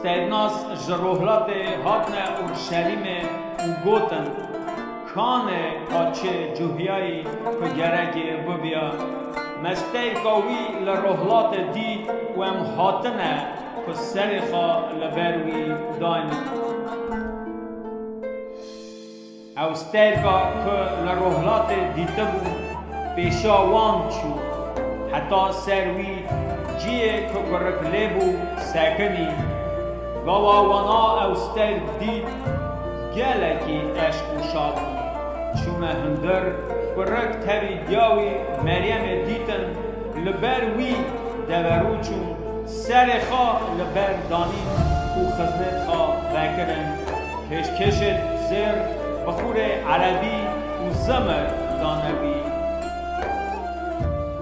استیدناس جروحلات هاتنه اورشلیم و گوتن کانه کاچه جوهیایی که گرگی ببیا مستی کاوی لروحلات دید و ام هاتنه که سرخا لبروی داین او سترگا که لروحلات دیده بود پیشا وان چو حتی سروی جیه که گرک لیبو سکنی گاوا وانا او سترگ دید گلکی عشق و شادی چونه هندر گرک تبی دیاوی مریم دیتن لبر وی دورو چون سر خوا لبر دانین و خزنت خوا بکرن کشکشت زر بخور عربی و زمر دانوی